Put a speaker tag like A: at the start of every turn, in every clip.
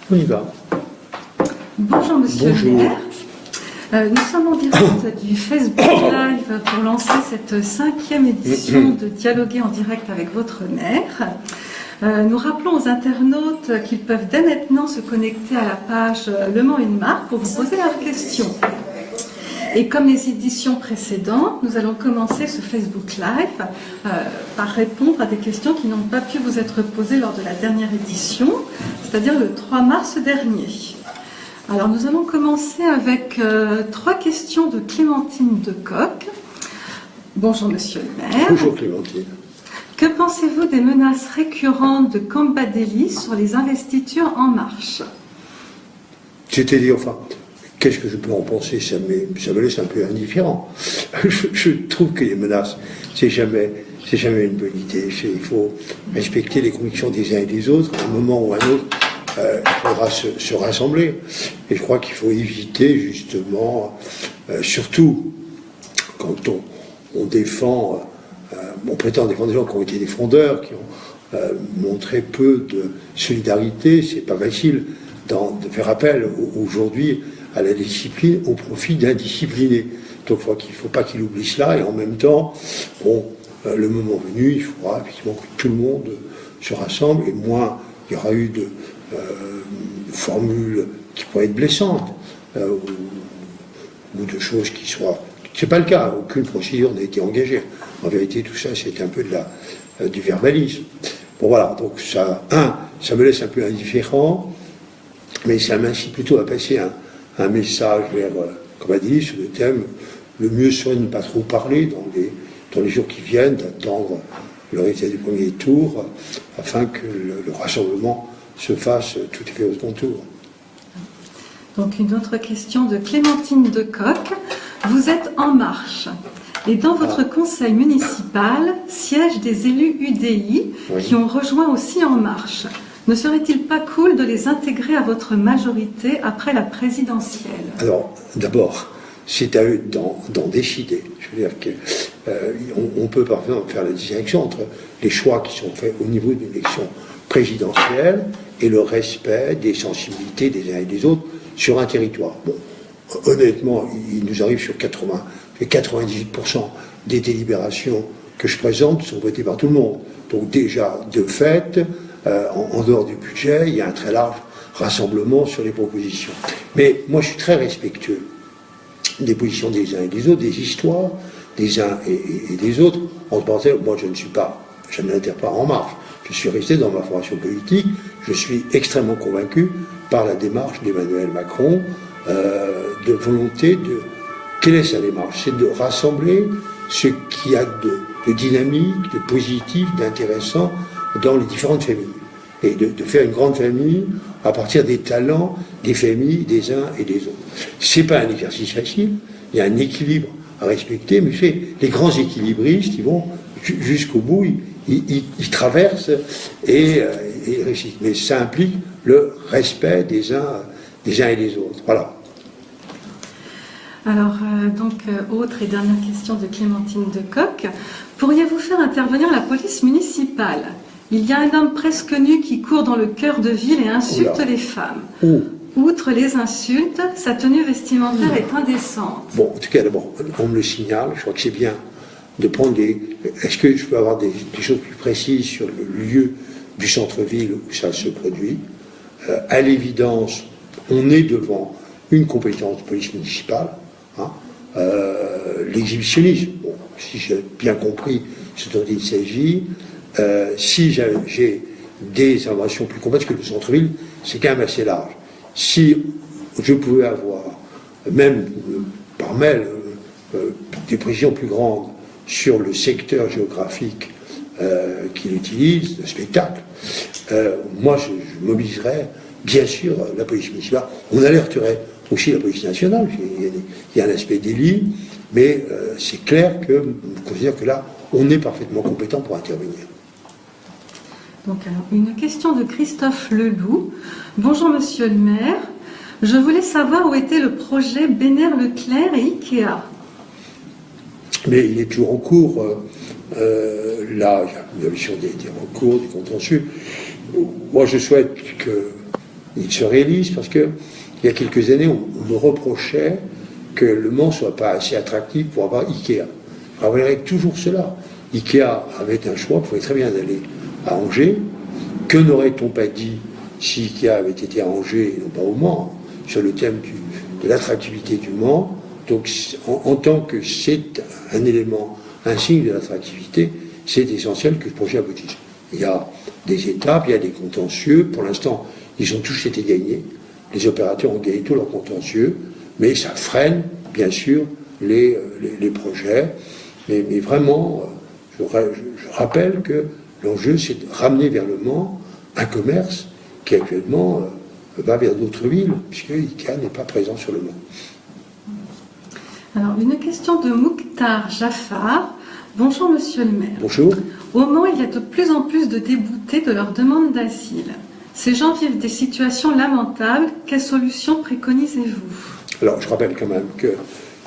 A: On y va.
B: Bonjour Monsieur le maire. Nous sommes en direct du Facebook Live pour lancer cette 5e édition de Dialoguer en direct avec votre maire. Nous rappelons aux internautes qu'ils peuvent dès maintenant se connecter à la page Le Mans une marque pour vous poser leurs questions. Et comme les éditions précédentes, nous allons commencer ce Facebook Live par répondre à des questions qui n'ont pas pu vous être posées lors de la dernière édition, c'est-à-dire le 3 mars dernier. Alors nous allons commencer avec 3 questions de Clémentine Decoq. Bonjour Monsieur le maire.
A: Bonjour Clémentine.
B: Que pensez-vous des menaces récurrentes de Cambadélis sur les investitures En Marche?
A: C'est-à-dire, enfin, qu'est-ce que je peux en penser? Ça me laisse un peu indifférent. Je trouve que les menaces, c'est jamais une bonne idée. Il faut respecter les convictions des uns et des autres. À un moment ou à un autre, il faudra se rassembler. Et je crois qu'il faut éviter, justement, surtout quand on défend, on prétend défendre des gens qui ont été des frondeurs, qui ont montré peu de solidarité. C'est pas facile de faire appel aujourd'hui à la discipline au profit d'indisciplinés. Donc je crois qu'il ne faut pas qu'il oublie cela, et en même temps, le moment venu, il faudra effectivement que tout le monde se rassemble, et moins il y aura eu de formules qui pourraient être blessantes, ou de choses qui soient... C'est pas le cas, aucune procédure n'a été engagée. En vérité, tout ça, c'est un peu du verbalisme. Bon voilà, donc ça me laisse un peu indifférent, mais ça m'incite plutôt à passer un message vers Cambadélis sur le thème: le mieux serait de ne pas trop parler dans les jours qui viennent, d'attendre le résultat du premier tour, afin que le rassemblement se fasse tout à fait au second tour.
B: Donc une autre question de Clémentine Decoq. Vous êtes En Marche, et dans votre conseil municipal siègent des élus UDI qui ont rejoint aussi En Marche. Ne serait-il pas cool de les intégrer à votre majorité après la présidentielle? Alors,
A: d'abord, c'est à eux d'en décider. Je veux dire qu'on peut parfois faire la distinction entre les choix qui sont faits au niveau d'une élection présidentielle et le respect des sensibilités des uns et des autres sur un territoire. Bon, honnêtement, il nous arrive sur 98% des délibérations que je présente sont votées par tout le monde. Donc déjà, de fait, en dehors du budget, il y a un très large rassemblement sur les propositions. Mais moi, je suis très respectueux des positions des uns et des autres, des histoires des uns et des autres. En parenthèse, moi, je ne m'interpelle pas En Marche. Je suis resté dans ma formation politique. Je suis extrêmement convaincu par la démarche d'Emmanuel Macron, de volonté de... Quelle est sa démarche? C'est de rassembler ce qu'il y a de dynamique, de positif, d'intéressant dans les différentes familles. Et de faire une grande famille à partir des talents des familles des uns et des autres. C'est pas un exercice facile, il y a un équilibre à respecter, mais les grands équilibristes, ils vont jusqu'au bout, ils traversent et réussissent. Mais ça implique le respect des uns et des autres. Voilà.
B: Alors, autre et dernière question de Clémentine Decoq. Pourriez-vous faire intervenir la police municipale? Il y a un homme presque nu qui court dans le cœur de ville et insulte les femmes. Outre les insultes, sa tenue vestimentaire est indécente. Bon,
A: en tout cas, d'abord, on me le signale. Je crois que c'est bien de prendre Est-ce que je peux avoir des choses plus précises sur le lieu du centre-ville où ça se produit? À l'évidence, on est devant une compétence de police municipale. L'exhibitionnisme, bon, si j'ai bien compris ce dont il s'agit, si j'ai des informations plus complexes que le centre-ville, c'est quand même assez large. Si je pouvais avoir, même par mail, des précisions plus grandes sur le secteur géographique qu'il utilise, le spectacle, moi je mobiliserais bien sûr la police municipale. On alerterait aussi la police nationale, il y a un aspect délit, mais c'est clair que je considère que là, on est parfaitement compétent pour intervenir.
B: Donc, alors, une question de Christophe Leloup. Bonjour Monsieur le maire, je voulais savoir où était le projet Bénère-Leclerc et Ikea.
A: Mais il est toujours en cours. Là, il y a bien sûr des recours, des contentieux. Moi, je souhaite que il se réalise parce qu'il y a quelques années, on me reprochait que Le Mans ne soit pas assez attractif pour avoir Ikea. Alors vous verrez toujours cela. Ikea avait un choix, il pouvait très bien aller à Angers. Que n'aurait-on pas dit si Ikea avait été à Angers et non pas au Mans, sur le thème de l'attractivité du Mans? Donc en tant que c'est un élément, un signe de l'attractivité, c'est essentiel que le projet aboutisse. Il y a des étapes, il y a des contentieux. Pour l'instant, ils ont tous été gagnés. Les opérateurs ont gagné tous leurs contentieux, mais ça freine, bien sûr, les projets. Mais vraiment, je rappelle que l'enjeu, c'est de ramener vers le Mans un commerce qui actuellement va vers d'autres villes, puisque Ikea n'est pas présent sur le Mans.
B: Alors, une question de Mouktar Jaffar. Bonjour, monsieur le maire.
A: Bonjour.
B: Au Mans, il y a de plus en plus de déboutés de leur demande d'asile. Ces gens vivent des situations lamentables. Quelles solutions préconisez-vous?
A: Alors, je rappelle quand même que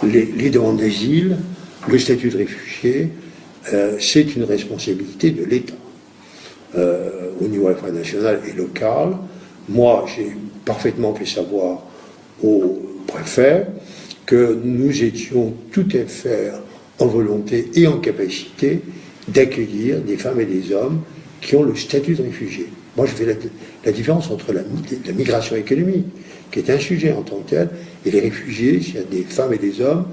A: les demandes d'asile, le statut de réfugié, c'est une responsabilité de l'État. Au niveau national et local. Moi, j'ai parfaitement fait savoir au préfet que nous étions tout à fait en volonté et en capacité d'accueillir des femmes et des hommes qui ont le statut de réfugié. Moi, je fais la différence entre la migration économique, qui est un sujet en tant que tel, et les réfugiés, il y a des femmes et des hommes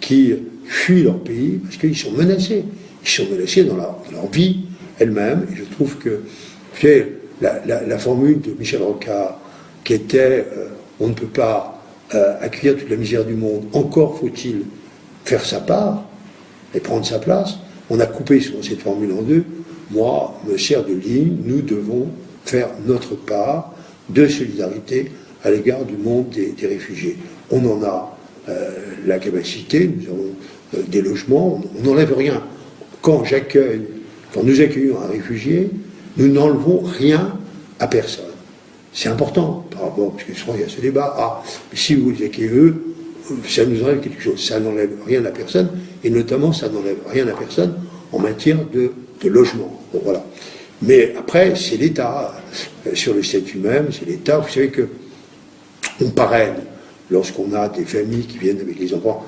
A: qui fuient leur pays parce qu'ils sont menacés. Ils sont menacés dans leur vie elle-même. Et je trouve que la formule de Michel Rocard, qui était on ne peut pas accueillir toute la misère du monde, encore faut-il faire sa part et prendre sa place. On a coupé cette formule en deux. Moi, me sert de ligne, nous devons faire notre part de solidarité à l'égard du monde des réfugiés. On en a la capacité, nous avons des logements, on n'enlève rien. Quand nous accueillons un réfugié, nous n'enlevons rien à personne. C'est important par rapport, parce que souvent il y a ce débat, mais si vous les accueillez eux, ça nous enlève quelque chose. Ça n'enlève rien à personne, et notamment ça n'enlève rien à personne en matière de logement. Bon, voilà. Mais après, c'est l'État, sur le statut même, c'est l'État. Vous savez que on parraine lorsqu'on a des familles qui viennent avec les enfants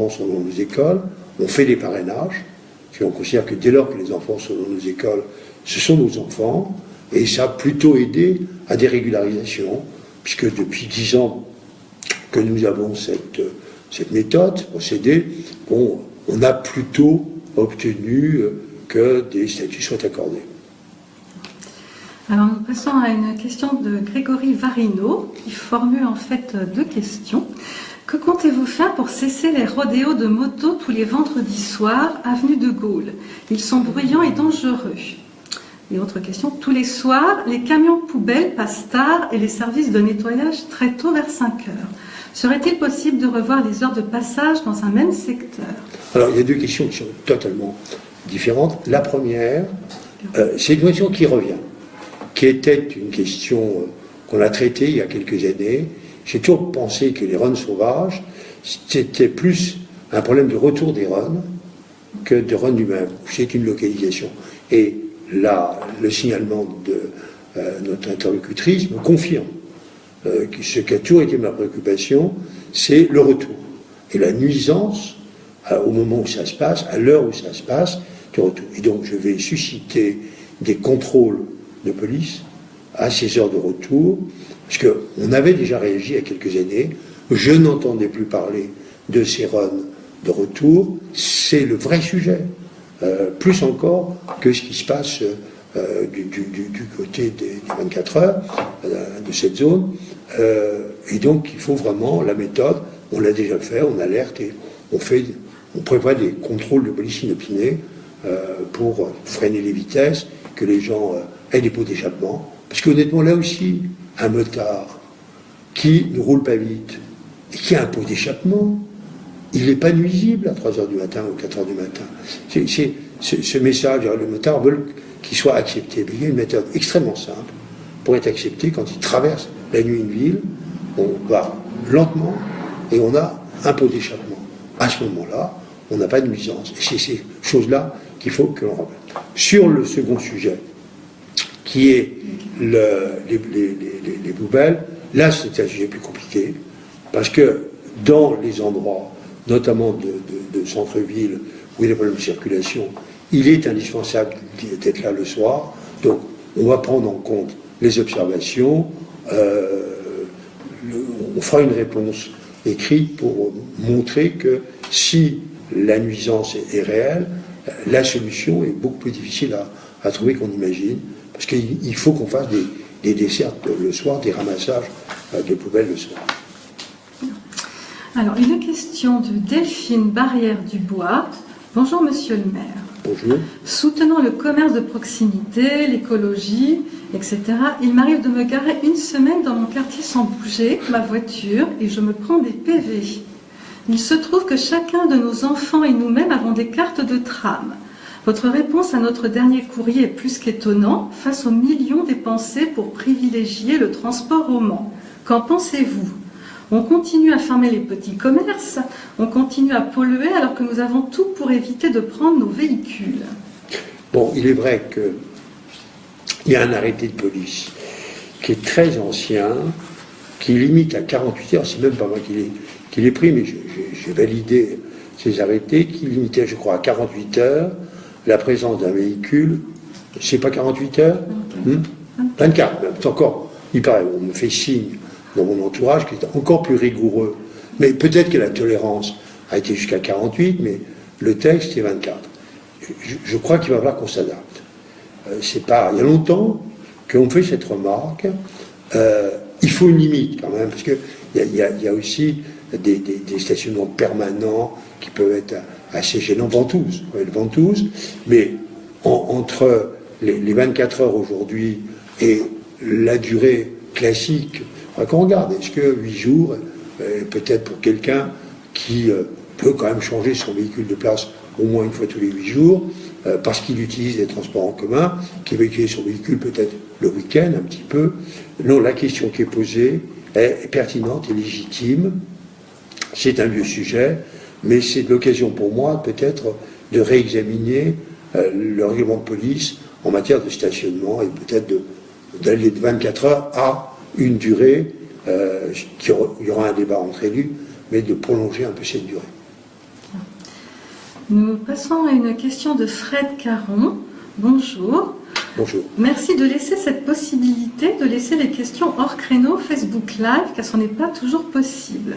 A: sont dans nos écoles, on fait des parrainages, parce qu'on considère que dès lors que les enfants sont dans nos écoles, ce sont nos enfants, et ça a plutôt aidé à des régularisations, puisque depuis 10 ans que nous avons cette méthode, ce procédé, on a plutôt obtenu que des statuts soient accordés.
B: Alors nous passons à une question de Grégory Varino, qui formule en fait 2 questions. Que comptez-vous faire pour cesser les rodéos de moto tous les vendredis soirs, avenue de Gaulle? Ils sont bruyants et dangereux. Et autre question, tous les soirs, les camions poubelles passent tard et les services de nettoyage très tôt vers 5 heures. Serait-il possible de revoir les heures de passage dans un même secteur? Alors,
A: il y a 2 questions qui sont totalement différentes. La première, c'est une question qui revient, qui était une question qu'on a traitée il y a quelques années. J'ai toujours pensé que les runs sauvages, c'était plus un problème de retour des runs que de runs du même. C'est une localisation. Et là, le signalement de notre interlocutrice me confirme que ce qui a toujours été ma préoccupation, c'est le retour. Et la nuisance, au moment où ça se passe, à l'heure où ça se passe, du retour. Et donc, je vais susciter des contrôles de police à ces heures de retour, parce qu'on avait déjà réagi il y a quelques années, je n'entendais plus parler de ces runs de retour, c'est le vrai sujet, plus encore que ce qui se passe du côté des 24 heures, de cette zone, et donc il faut vraiment la méthode, on l'a déjà fait, on alerte et on prévoit des contrôles de police inopinés pour freiner les vitesses, que les gens aient des pots d'échappement. Parce qu'honnêtement, là aussi, un motard qui ne roule pas vite et qui a un pot d'échappement, il n'est pas nuisible à 3h du matin ou 4h du matin. Ce message, le motard veut qu'il soit accepté. Mais il y a une méthode extrêmement simple pour être accepté quand il traverse la nuit une ville. On va lentement et on a un pot d'échappement. À ce moment-là, on n'a pas de nuisance. Et c'est ces choses-là qu'il faut que l'on rappelle. Sur le second sujet, qui est les poubelles. Là, c'est un sujet plus compliqué, parce que dans les endroits, notamment de centre-ville, où il y a des problèmes de circulation, il est indispensable d'être là le soir. Donc, on va prendre en compte les observations, on fera une réponse écrite pour montrer que si la nuisance est réelle, la solution est beaucoup plus difficile à trouver qu'on imagine, parce qu'il faut qu'on fasse des dessertes le soir, des ramassages de poubelles le soir.
B: Alors, une question de Delphine Barrière-Dubois. Bonjour Monsieur le maire.
A: Bonjour.
B: Soutenant le commerce de proximité, l'écologie, etc., il m'arrive de me garer une semaine dans mon quartier sans bouger ma voiture et je me prends des PV. Il se trouve que chacun de nos enfants et nous-mêmes avons des cartes de tram. Votre réponse à notre dernier courrier est plus qu'étonnant face aux millions dépensés pour privilégier le transport au Mans. Qu'en pensez-vous ? On continue à fermer les petits commerces, on continue à polluer alors que nous avons tout pour éviter de prendre nos véhicules.
A: Bon, il est vrai qu'il y a un arrêté de police qui est très ancien, qui limite à 48 heures, c'est même pas moi qui l'ai pris, mais j'ai validé ces arrêtés, qui limitait, je crois, à 48 heures la présence d'un véhicule. C'est pas 48 heures 24 même, c'est encore, il paraît, on me fait signe dans mon entourage qui est encore plus rigoureux. Mais peut-être que la tolérance a été jusqu'à 48, mais le texte est 24. Je crois qu'il va falloir qu'on s'adapte. Il y a longtemps qu'on fait cette remarque. Il faut une limite quand même, parce qu'il y a aussi des stationnements permanents qui peuvent être assez gênants, ventouses, mais entre les 24 heures aujourd'hui et la durée classique, qu'on regarde, est-ce que 8 jours, peut-être pour quelqu'un qui peut quand même changer son véhicule de place au moins une fois tous les 8 jours, parce qu'il utilise les transports en commun, qui va utiliser son véhicule peut-être le week-end un petit peu. Non, la question qui est posée est pertinente et légitime. C'est un vieux sujet, mais c'est l'occasion pour moi peut-être de réexaminer le règlement de police en matière de stationnement et peut-être d'aller de 24 heures à une durée, il y aura un débat entre élus, mais de prolonger un peu cette durée.
B: Nous passons à une question de Fred Caron. Bonjour.
A: Bonjour.
B: Merci de laisser cette possibilité de laisser les questions hors créneau Facebook Live, car ce n'est pas toujours possible.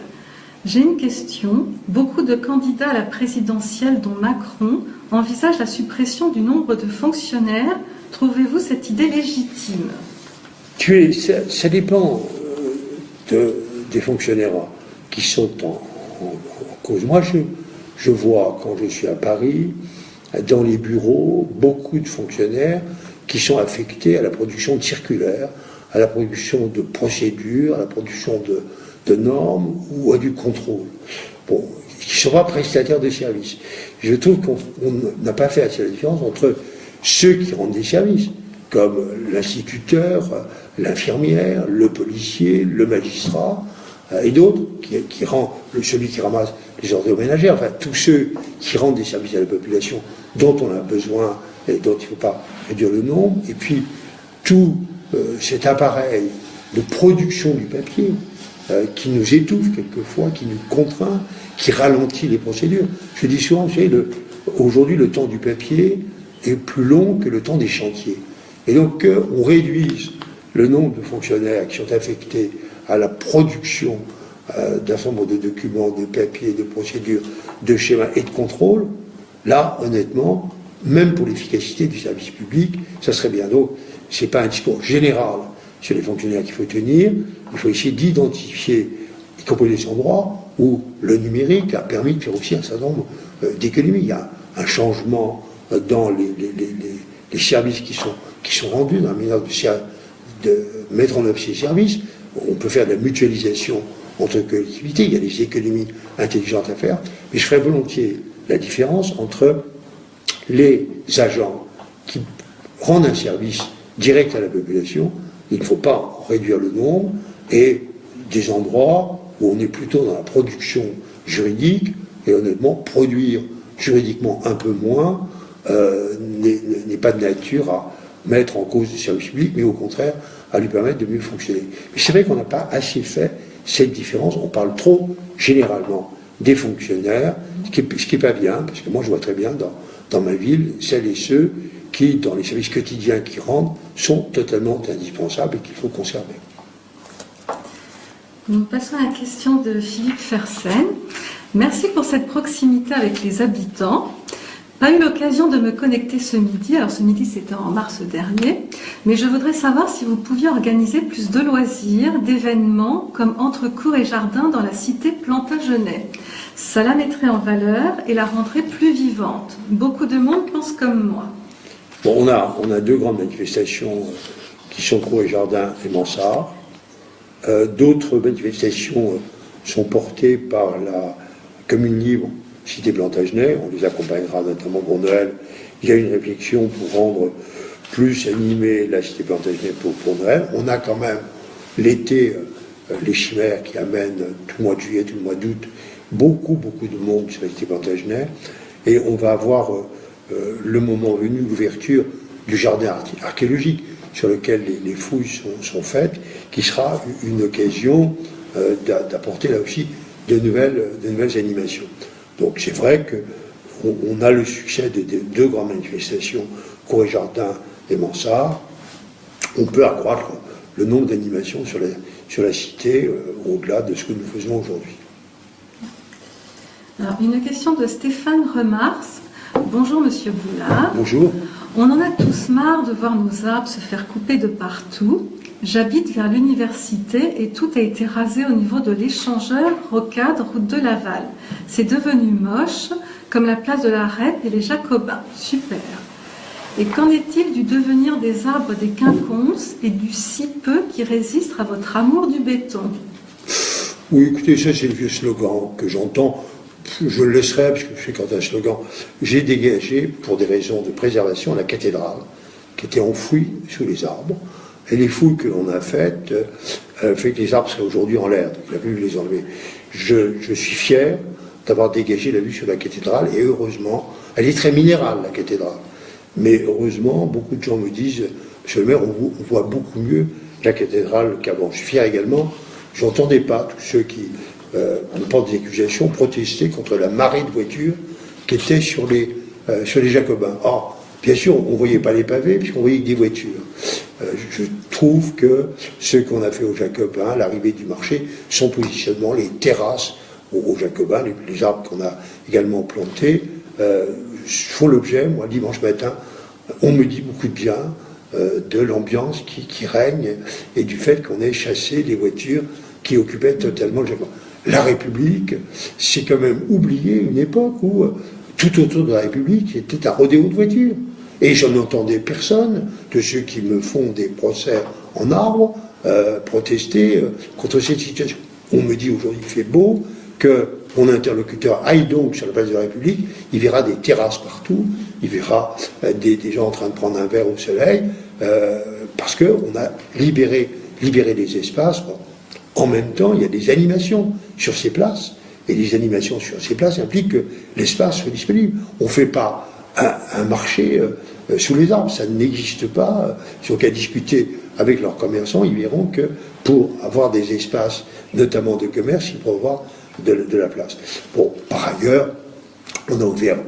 B: J'ai une question. Beaucoup de candidats à la présidentielle, dont Macron, envisagent la suppression du nombre de fonctionnaires. Trouvez-vous cette idée légitime ?
A: Ça dépend des fonctionnaires qui sont en cause. Moi, je vois, quand je suis à Paris, dans les bureaux, beaucoup de fonctionnaires qui sont affectés à la production de circulaires, à la production de procédures, à la production de normes ou à du contrôle. Bon, qui ne sont pas prestataires de services. Je trouve qu'on n'a pas fait assez la différence entre ceux qui rendent des services, comme l'instituteur, l'infirmière, le policier, le magistrat, et d'autres, celui qui ramasse les ordures ménagères, enfin tous ceux qui rendent des services à la population dont on a besoin et dont il ne faut pas réduire le nombre, et puis tout cet appareil de production du papier qui nous étouffe quelquefois, qui nous contraint, qui ralentit les procédures. Je dis souvent, vous savez, aujourd'hui le temps du papier est plus long que le temps des chantiers. Et donc on réduise le nombre de fonctionnaires qui sont affectés à la production d'un certain nombre de documents, de papiers, de procédures, de schémas et de contrôles. Là, honnêtement, même pour l'efficacité du service public, ça serait bien. Donc, ce n'est pas un discours général sur les fonctionnaires qu'il faut tenir. Il faut essayer d'identifier, y compris les endroits où le numérique a permis de faire aussi un certain nombre d'économies. Il y a un changement dans les services qui sont rendus, dans la manière de mettre en œuvre ces services. On peut faire de la mutualisation entre collectivités, il y a des économies intelligentes à faire, mais je ferais volontiers la différence entre les agents qui rendent un service direct à la population, il ne faut pas en réduire le nombre, et des endroits où on est plutôt dans la production juridique, et honnêtement, produire juridiquement un peu moins n'est pas de nature mettre en cause le service public, mais au contraire à lui permettre de mieux fonctionner. Mais c'est vrai qu'on n'a pas assez fait cette différence. On parle trop généralement des fonctionnaires, ce qui n'est pas bien, parce que moi je vois très bien dans ma ville celles et ceux qui, dans les services quotidiens qui rendent, sont totalement indispensables et qu'il faut conserver.
B: Nous passons à la question de Philippe Fersen. Merci pour cette proximité avec les habitants. Pas eu l'occasion de me connecter ce midi, alors ce midi c'était en mars dernier, mais je voudrais savoir si vous pouviez organiser plus de loisirs, d'événements comme entre cours et jardin dans la cité Plantagenet. Ça la mettrait en valeur et la rendrait plus vivante. Beaucoup de monde pense comme moi.
A: Bon, on a deux grandes manifestations qui sont cours et jardin et mansards. D'autres manifestations sont portées par la commune libre Cité Plantagenet, on les accompagnera notamment pour Noël. Il y a une réflexion pour rendre plus animée la Cité Plantagenet pour Noël. On a quand même l'été, les chimères qui amènent tout le mois de juillet, tout le mois d'août, beaucoup de monde sur la Cité Plantagenet. Et on va avoir le moment venu, l'ouverture du jardin archéologique sur lequel les fouilles sont faites, qui sera une occasion d'apporter là aussi de nouvelles animations. Donc c'est vrai qu'on a le succès des deux grandes manifestations, cours et jardin et mansards. On peut accroître le nombre d'animations sur la cité au-delà de ce que nous faisons aujourd'hui.
B: Alors, une question de Stéphane Remars. Bonjour Monsieur Boulard.
A: Bonjour.
B: On en a tous marre de voir nos arbres se faire couper de partout. J'habite vers l'université et tout a été rasé au niveau de l'échangeur Rocade, route de Laval. C'est devenu moche, comme la place de la Rède et les Jacobins. Super. Et qu'en est-il du devenir des arbres des quinconces et du si peu qui résiste à votre amour du béton?
A: Oui, écoutez, ça c'est le vieux slogan que j'entends. Je le laisserai, parce que je sais quand un slogan. J'ai dégagé, pour des raisons de préservation, la cathédrale, qui était enfouie sous les arbres. Et les fouilles que l'on a faites fait que les arbres seraient aujourd'hui en l'air, donc il a fallu les enlever. Je suis fier d'avoir dégagé la vue sur la cathédrale, et heureusement, elle est très minérale, la cathédrale. Mais heureusement, beaucoup de gens me disent, Monsieur le maire, on voit beaucoup mieux la cathédrale qu'avant. Je suis fier également, je n'entendais pas tous ceux qui, on porte des accusations, protester contre la marée de voitures qui étaient sur les Jacobins. Or, bien sûr, on ne voyait pas les pavés, puisqu'on voyait que des voitures. Je trouve que ce qu'on a fait aux Jacobins, l'arrivée du marché, son positionnement, les terrasses aux Jacobins, les arbres qu'on a également plantés, font l'objet, moi, dimanche matin, on me dit beaucoup de bien de l'ambiance qui règne et du fait qu'on ait chassé les voitures qui occupaient totalement le Jacobin. La République, c'est quand même oublier une époque où tout autour de la République était un rodéo de voitures. Et je n'entendais personne de ceux qui me font des procès en arbre protester contre cette situation. On me dit aujourd'hui qu'il fait beau, que mon interlocuteur aille donc sur la place de la République, il verra des terrasses partout, il verra des gens en train de prendre un verre au soleil, parce qu'on a libéré les espaces. Bon, en même temps, il y a des animations sur ces places, et les animations sur ces places impliquent que l'espace soit disponible. On ne fait pas un marché sous les arbres, ça n'existe pas. Si on a discuté avec leurs commerçants, ils verront que pour avoir des espaces, notamment de commerce, il faut avoir de la place. Bon, par ailleurs, on a ouvert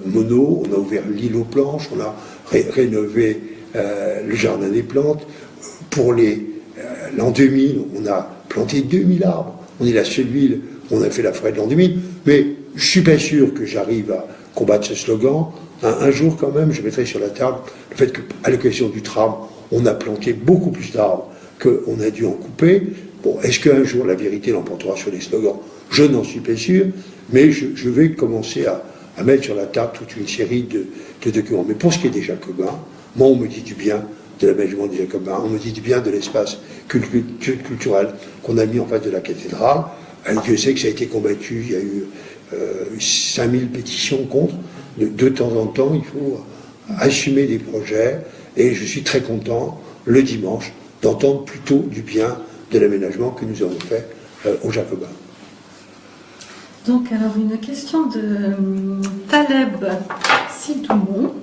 A: Mono, on a ouvert l'île aux planches, on a rénové le jardin des plantes. Pour l'an 2000, on a planté 2000 arbres. On est la seule ville où on a fait la forêt de l'an 2000. Mais je ne suis pas sûr que j'arrive à combattre ce slogan. Un jour, quand même, je mettrai sur la table le fait qu'à l'occasion du tram, on a planté beaucoup plus d'arbres qu'on a dû en couper. Bon, est-ce qu'un jour la vérité l'emportera sur les slogans? Je n'en suis pas sûr, mais je vais commencer à mettre sur la table toute une série de documents. Mais pour ce qui est des Jacobins, moi on me dit du bien de l'aménagement des Jacobins, on me dit du bien de l'espace culturel qu'on a mis en face de la cathédrale. Dieu sait que ça a été combattu, il y a eu 5000 pétitions contre. De temps en temps, il faut assumer des projets, et je suis très content, le dimanche, d'entendre plutôt du bien de l'aménagement que nous avons fait aux Jacobins.
B: Donc, alors, une question de Taleb Sidoumon.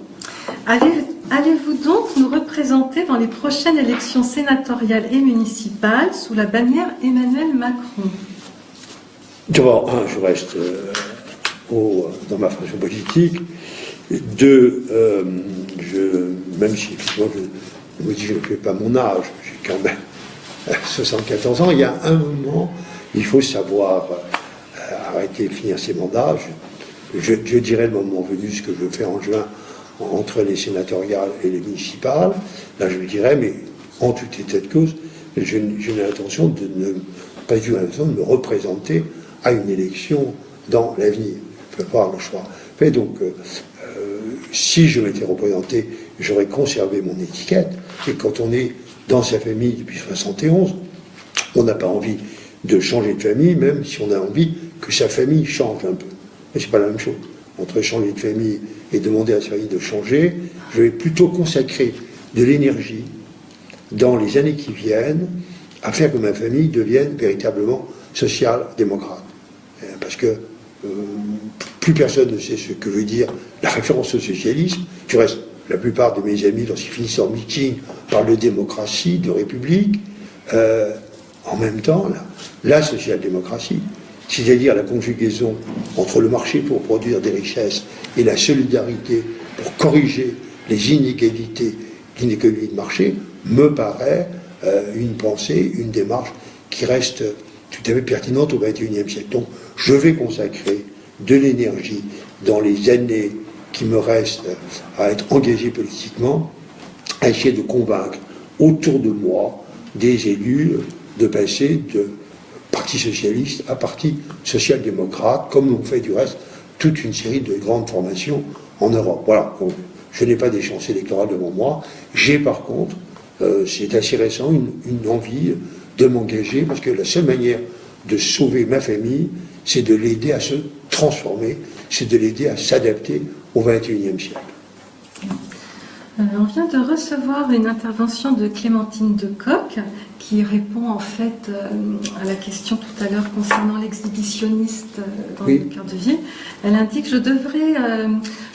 B: Allez-vous donc nous représenter dans les prochaines élections sénatoriales et municipales sous la bannière Emmanuel Macron?
A: D'abord, je reste dans ma fonction politique. Deux, même si effectivement je me dis je ne fais pas mon âge, j'ai quand même 74 ans, il y a un moment, il faut savoir arrêter et finir ses mandats. Je dirais le moment venu ce que je veux faire en juin entre les sénatoriales et les municipales. Là, je me dirais, mais en tout état de cause, je n'ai l'intention de me représenter à une élection dans l'avenir. Il faut avoir le choix. Mais donc, si je m'étais représenté, j'aurais conservé mon étiquette. Et quand on est dans sa famille depuis 71, on n'a pas envie de changer de famille, même si on a envie que sa famille change un peu. Mais c'est pas la même chose. Entre changer de famille et demander à sa famille de changer, je vais plutôt consacrer de l'énergie dans les années qui viennent à faire que ma famille devienne véritablement social-démocrate. Parce que plus personne ne sait ce que veut dire la référence au socialisme. Du reste, la plupart de mes amis, lorsqu'ils finissent leur meeting, parlent de démocratie, de république. En même temps, la social-démocratie, c'est-à-dire la conjugaison entre le marché pour produire des richesses et la solidarité pour corriger les inégalités d'une économie de marché, me paraît une pensée, une démarche qui reste tout à fait pertinente au XXIe siècle. Donc, je vais consacrer de l'énergie dans les années qui me restent à être engagé politiquement, à essayer de convaincre autour de moi des élus de passer de parti socialiste à parti social-démocrate, comme l'ont fait du reste toute une série de grandes formations en Europe. Voilà, donc, je n'ai pas d'échéance électorale devant moi. J'ai par contre, c'est assez récent, une envie de m'engager, parce que la seule manière de sauver ma famille, c'est de l'aider à se transformer, c'est de l'aider à s'adapter au XXIe siècle.
B: On vient de recevoir une intervention de Clémentine Decoq qui répond en fait à la question tout à l'heure concernant l'exhibitionniste dans le cœur de ville. Elle indique je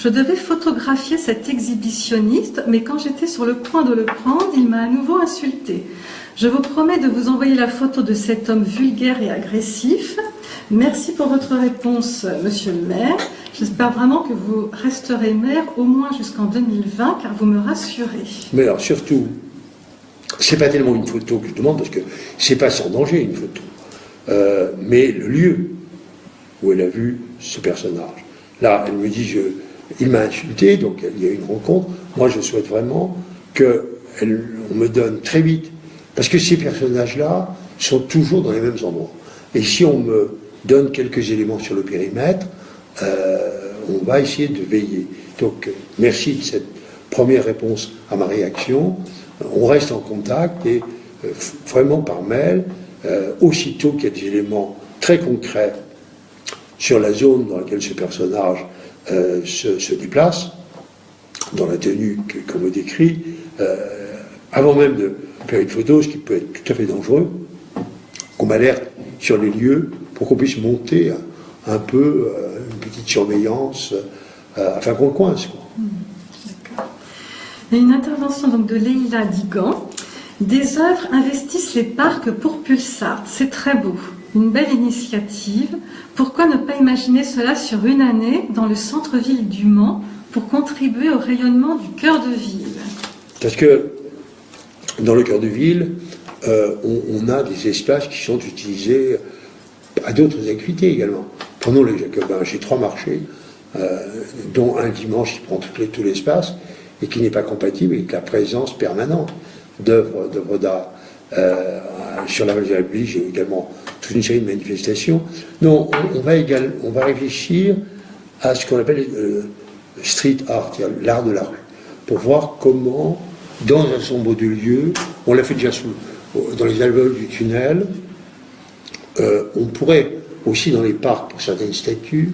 B: devais photographier cet exhibitionniste, mais quand j'étais sur le point de le prendre, il m'a à nouveau insulté. Je vous promets de vous envoyer la photo de cet homme vulgaire et agressif. Merci pour votre réponse, monsieur le maire. J'espère vraiment que vous resterez maire au moins jusqu'en 2020, car vous me rassurez.
A: Mais alors surtout, c'est pas tellement une photo que je demande, parce que c'est pas sans danger une photo, mais le lieu où elle a vu ce personnage. Là, elle me dit, il m'a insulté, donc il y a eu une rencontre. Moi, je souhaite vraiment qu'on me donne très vite, parce que ces personnages-là sont toujours dans les mêmes endroits. Et si on me donne quelques éléments sur le périmètre, on va essayer de veiller. Donc, merci de cette première réponse à ma réaction. On reste en contact et vraiment par mail, aussitôt qu'il y a des éléments très concrets sur la zone dans laquelle ce personnage se déplace, dans la tenue qu'on me décrit, avant même de faire une photo, ce qui peut être tout à fait dangereux, qu'on m'alerte sur les lieux pour qu'on puisse monter un peu une petite surveillance afin qu'on le coince.
B: D'accord. Il y a une intervention donc de Leïla Digan. Des œuvres investissent les parcs pour Pulsart. C'est très beau. Une belle initiative. Pourquoi ne pas imaginer cela sur une année dans le centre-ville du Mans pour contribuer au rayonnement du cœur de ville? Parce
A: que dans le cœur de ville, on a des espaces qui sont utilisés à d'autres activités également. Prenons les Jacobins, j'ai 3 marchés, dont un dimanche qui prend tout l'espace et qui n'est pas compatible avec la présence permanente d'œuvres d'art. Sur la Place de la République, j'ai également toute une série de manifestations. Non, on va réfléchir à ce qu'on appelle street art, l'art de la rue, pour voir comment, dans un certain nombre de lieux, on l'a fait déjà dans les alvéoles du tunnel, on pourrait aussi dans les parcs, pour certaines statues,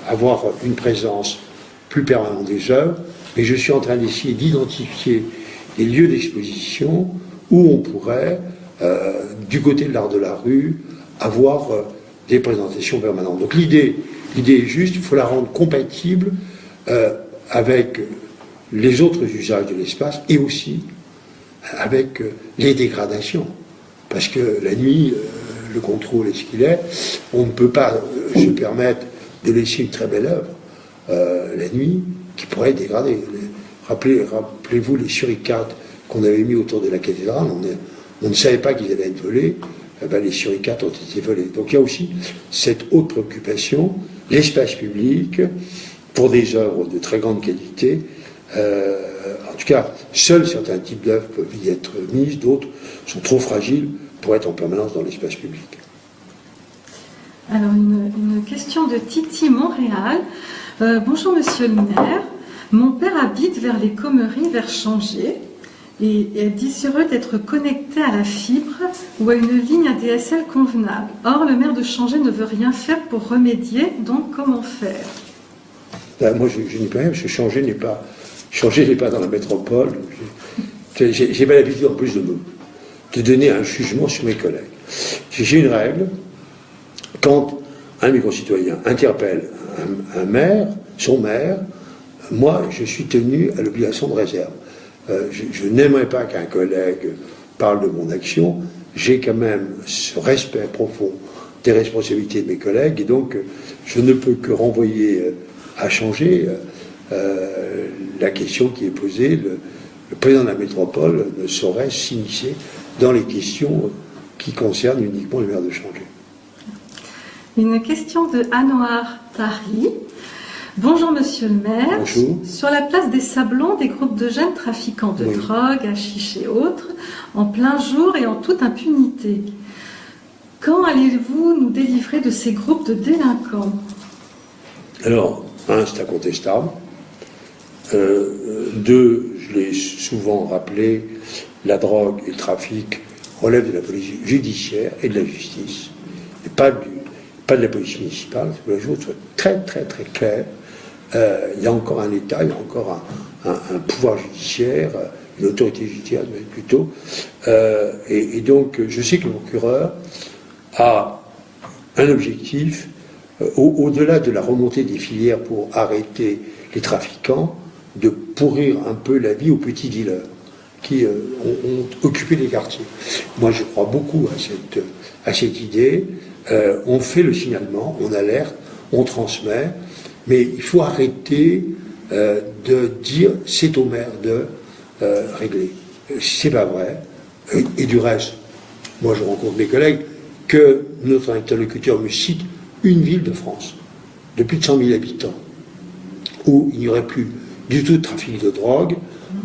A: avoir une présence plus permanente des œuvres, mais je suis en train d'essayer d'identifier des lieux d'exposition où on pourrait, du côté de l'art de la rue, avoir des présentations permanentes. Donc l'idée est juste, il faut la rendre compatible avec les autres usages de l'espace et aussi avec les dégradations. Parce que la nuit, le contrôle est ce qu'il est, on ne peut pas se permettre de laisser une très belle œuvre la nuit qui pourrait être dégradée. Rappelez-vous les suricates qu'on avait mis autour de la cathédrale, on ne savait pas qu'ils allaient être volés, les suricates ont été volés. Donc il y a aussi cette haute préoccupation, l'espace public, pour des œuvres de très grande qualité. En tout cas, seuls certains types d'œuvres peuvent y être mises, d'autres sont trop fragiles pour être en permanence dans l'espace public.
B: Alors, une question de Titi Montréal. Bonjour Monsieur le maire, mon père habite vers les Commeries, vers Changé, et est désireux d'être connecté à la fibre ou à une ligne ADSL convenable. Or, le maire de Changé ne veut rien faire pour remédier, donc comment faire?
A: Moi, je n'y peux rien, parce que Changé n'est pas dans la métropole. J'ai pas l'habitude en plus de donner un jugement sur mes collègues. J'ai une règle, quand un de mes concitoyens interpelle un maire, son maire, moi, je suis tenu à l'obligation de réserve. Je n'aimerais pas qu'un collègue parle de mon action. J'ai quand même ce respect profond des responsabilités de mes collègues, et donc je ne peux que renvoyer à Changer la question qui est posée. Le président de la métropole ne saurait s'initier dans les questions qui concernent uniquement le maire de Changé.
B: Une question de Anouar Tari. Bonjour Monsieur le maire.
A: Bonjour.
B: Sur la place des Sablons, des groupes de jeunes trafiquants de drogue, hashish et autres, en plein jour et en toute impunité. Quand allez-vous nous délivrer de ces groupes de délinquants? Alors,
A: c'est incontestable. Deux, je l'ai souvent rappelé, la drogue et le trafic relèvent de la police judiciaire et de la justice, et pas de la police municipale. Que les choses soient très très très claires. Il y a encore un État, il y a encore un pouvoir judiciaire, une autorité judiciaire plutôt. Et donc, je sais que le procureur a un objectif, au-delà de la remontée des filières pour arrêter les trafiquants, de pourrir un peu la vie aux petits dealers qui ont occupé les quartiers. Moi, je crois beaucoup à cette idée. On fait le signalement, on alerte, on transmet, mais il faut arrêter de dire c'est au maire de régler. C'est pas vrai. Et du reste, moi je rencontre mes collègues, que notre interlocuteur me cite une ville de France, de plus de 100 000 habitants, où il n'y aurait plus du tout de trafic de drogue.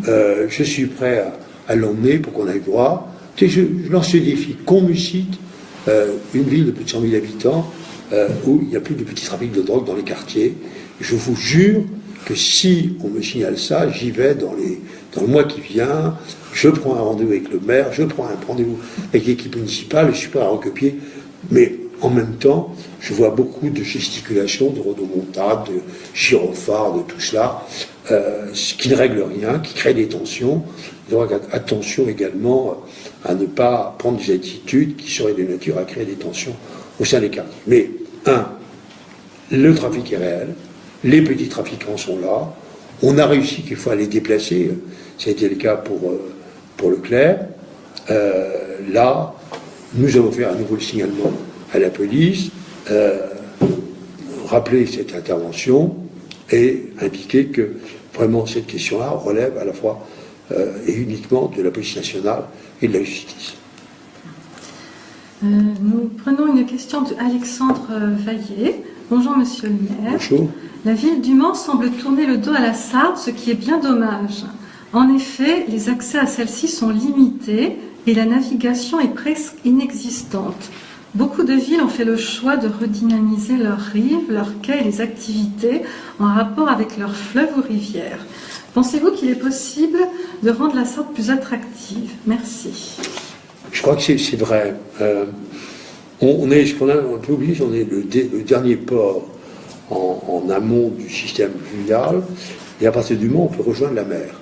A: Je suis prêt à l'emmener pour qu'on aille voir. Je lance ce défi, qu'on me cite une ville de plus de 100 000 habitants où il n'y a plus de petit trafic de drogue dans les quartiers. Je vous jure que si on me signale ça, j'y vais dans le mois qui vient, je prends un rendez-vous avec le maire, je prends un rendez-vous avec l'équipe municipale, je suis prêt à recopier, mais en même temps, je vois beaucoup de gesticulations, de rodomontades, de gyrophares, de tout cela, qui ne règle rien, qui crée des tensions. Donc attention également à ne pas prendre des attitudes qui seraient de nature à créer des tensions au sein des quartiers. Mais, le trafic est réel, les petits trafiquants sont là, on a réussi qu'il faut les déplacer, ça a été le cas pour Leclerc. Là, nous avons fait à nouveau le signalement à la police, rappeler cette intervention et indiquer que vraiment cette question-là relève à la fois et uniquement de la police nationale et de la justice.
B: Nous prenons une question de Alexandre Vaillet. Bonjour Monsieur le maire.
A: Bonjour.
B: La ville du Mans semble tourner le dos à la Sarthe, ce qui est bien dommage. En effet, les accès à celle-ci sont limités et la navigation est presque inexistante. Beaucoup de villes ont fait le choix de redynamiser leurs rives, leurs quais et les activités en rapport avec leurs fleuves ou rivières. Pensez-vous qu'il est possible de rendre la Sarthe plus attractive? Merci.
A: Je crois que c'est vrai. On est, ce qu'on a un peu oublié, on est le dernier port en amont du système fluvial, et à partir du moment où on peut rejoindre la mer.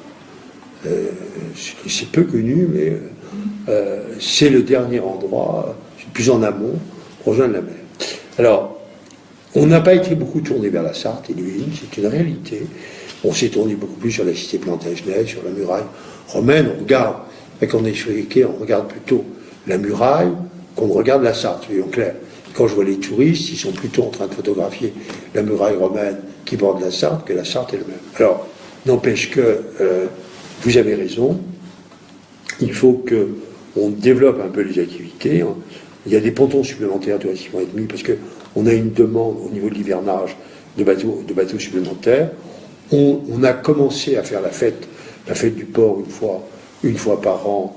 A: C'est peu connu, mais c'est le dernier endroit, plus en amont, pour rejoindre la mer. Alors, on n'a pas été beaucoup tourné vers la Sarthe et l'Huisne, c'est une réalité. On s'est tourné beaucoup plus sur la cité Plantagenet, sur la muraille romaine. On regarde, quand on est sur les quais, on regarde plutôt la muraille qu'on regarde la Sarthe, soyons clairs. Quand je vois les touristes, ils sont plutôt en train de photographier la muraille romaine qui borde la Sarthe que la Sarthe elle-même. Alors, n'empêche que vous avez raison, il faut qu'on développe un peu les activités. Il y a des pontons supplémentaires touristiques qui vont être mis parce qu'on a une demande au niveau de l'hivernage de bateaux supplémentaires. On a commencé à faire la fête du port une fois par an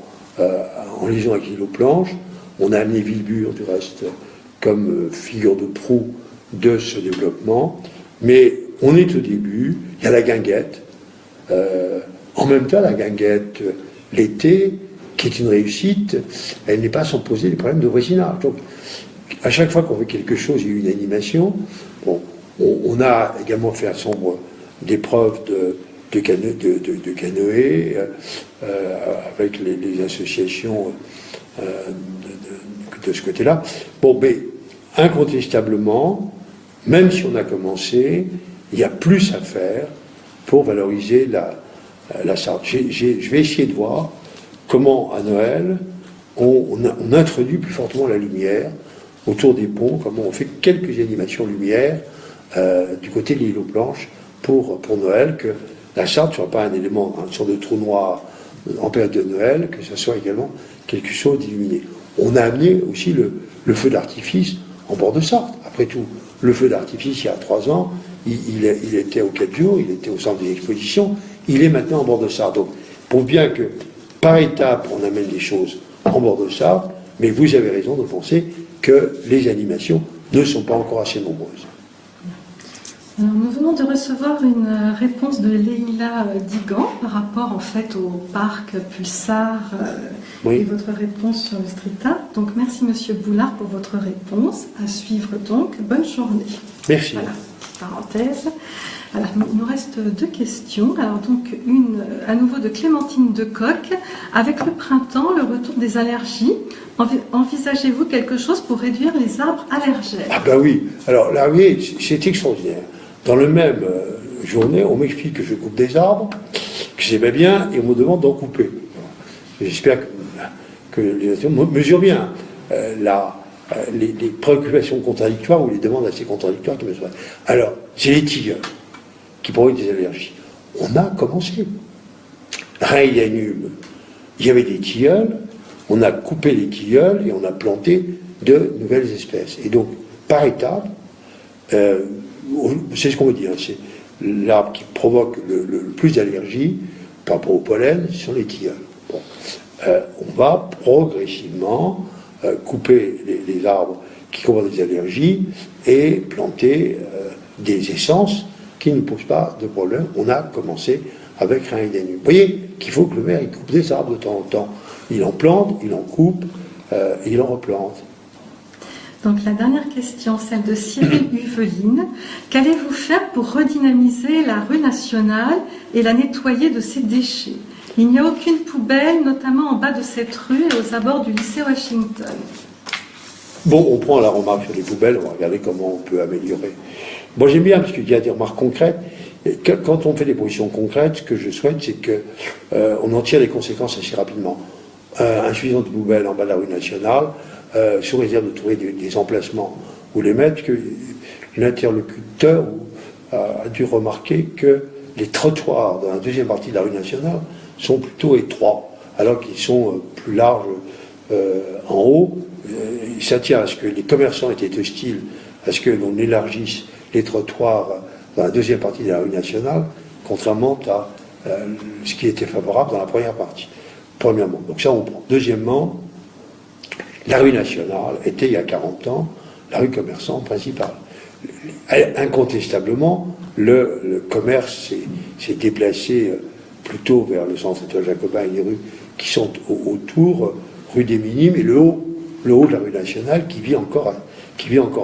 A: en liaison avec l'île aux Planches. On a amené Villebure, du reste, comme figure de proue de ce développement. Mais on est au début, il y a la guinguette. En même temps, la guinguette, l'été, qui est une réussite, elle n'est pas sans poser des problèmes de voisinage. Donc, à chaque fois qu'on fait quelque chose, il y a une animation. Bon, on a également fait un certain nombre d'épreuves de canoë avec les associations de ce côté-là. Bon, mais incontestablement, même si on a commencé, il y a plus à faire pour valoriser la Sarthe. Je vais essayer de voir comment, à Noël, on introduit plus fortement la lumière autour des ponts, comment on fait quelques animations lumière du côté de l'île aux Planches pour Noël, que la Sarthe ne soit pas un élément, une sorte de trou noir en période de Noël, que ce soit également quelque chose d'illuminé. On a amené aussi le feu d'artifice en bord de Sarthe. Après tout, le feu d'artifice, il y a 3 ans, il était au 4 jours, il était au centre des expositions, il est maintenant en bord de Sarthe. Donc, pour bien que, par étape, on amène des choses en bord de Sarthe, mais vous avez raison de penser que les animations ne sont pas encore assez nombreuses.
B: Alors, nous venons de recevoir une réponse de Leïla Digan par rapport en fait au parc Pulsar
A: oui.
B: Et votre réponse sur le street art. Donc merci Monsieur Boulard pour votre réponse. À suivre donc. Bonne journée.
A: Merci.
B: Voilà, parenthèse. Alors, il nous reste 2 questions. Alors donc une à nouveau de Clémentine Decoq. Avec le printemps, le retour des allergies, envisagez-vous quelque chose pour réduire les arbres allergènes? Ah
A: ben oui. Alors l'arrivée, c'est extraordinaire. Dans le même journée, on m'explique que je coupe des arbres, que j'aimais bien, et on me demande d'en couper. J'espère que les nations mesurent bien les préoccupations contradictoires ou les demandes assez contradictoires qui me sont faites. Alors, c'est les tilleuls qui provoquent des allergies. On a commencé. Il y avait des tilleuls, on a coupé les tilleuls et on a planté de nouvelles espèces. Et donc, par étapes, c'est ce qu'on veut dire, c'est l'arbre qui provoque le plus d'allergies par rapport au pollen, ce sont les tilleuls. Bon. On va progressivement couper les arbres qui provoquent des allergies et planter des essences qui ne posent pas de problème. On a commencé avec Rein et Danube. Vous voyez qu'il faut que le maire il coupe des arbres de temps en temps. Il en plante, il en coupe, et il en replante.
B: Donc la dernière question, celle de Cyril Huveline. Qu'allez-vous faire pour redynamiser la rue nationale et la nettoyer de ses déchets? Il n'y a aucune poubelle, notamment en bas de cette rue et aux abords du lycée Washington.
A: Bon, on prend la remarque sur les poubelles, on va regarder comment on peut améliorer. Bon, j'aime bien, parce qu'il y a des remarques concrètes. Et quand on fait des positions concrètes, ce que je souhaite, c'est qu'on en tire les conséquences assez rapidement. Insuffisance de poubelles en bas de la rue nationale, sous réserve de trouver des emplacements où les mettre, que l'interlocuteur a dû remarquer que les trottoirs dans la deuxième partie de la rue nationale sont plutôt étroits, alors qu'ils sont plus larges en haut. Ça tient à ce que les commerçants étaient hostiles à ce que l'on élargisse les trottoirs dans la deuxième partie de la rue nationale, contrairement à ce qui était favorable dans la première partie. Premièrement, donc ça on prend. Deuxièmement, la rue nationale était il y a 40 ans la rue commerçante principale. Incontestablement, le commerce s'est déplacé plutôt vers le centre Étoile-Jacobin et les rues qui sont autour, rue des Minimes et le haut de la rue nationale qui vit encore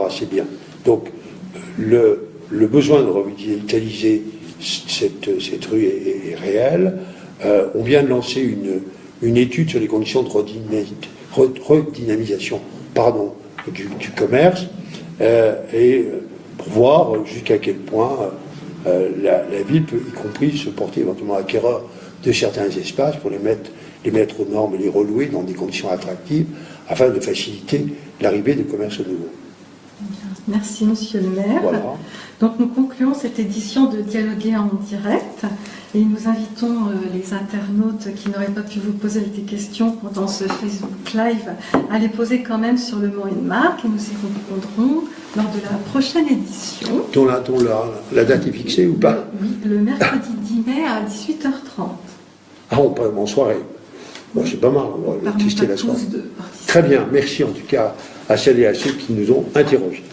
A: assez bien. Donc le besoin de revitaliser cette rue est réel. On vient de lancer une étude sur les conditions de redynamisation du commerce et pour voir jusqu'à quel point la ville peut y compris se porter éventuellement acquéreur de certains espaces pour les mettre aux normes et les relouer dans des conditions attractives afin de faciliter l'arrivée de commerces nouveaux.
B: Merci, monsieur le maire.
A: Voilà.
B: Donc nous concluons cette édition de Dialoguer en direct et nous invitons les internautes qui n'auraient pas pu vous poser des questions pendant ce Facebook Live à les poser quand même sur le Mont et Marc et nous y répondrons lors de la prochaine édition.
A: Dont la date est fixée ou pas?
B: Oui, le mercredi 10 mai à 18h30.
A: Ah, on peut en soirée. Bon, c'est pas mal, on va tester la soirée. Très bien, merci en tout cas à celles et à ceux qui nous ont interrogés.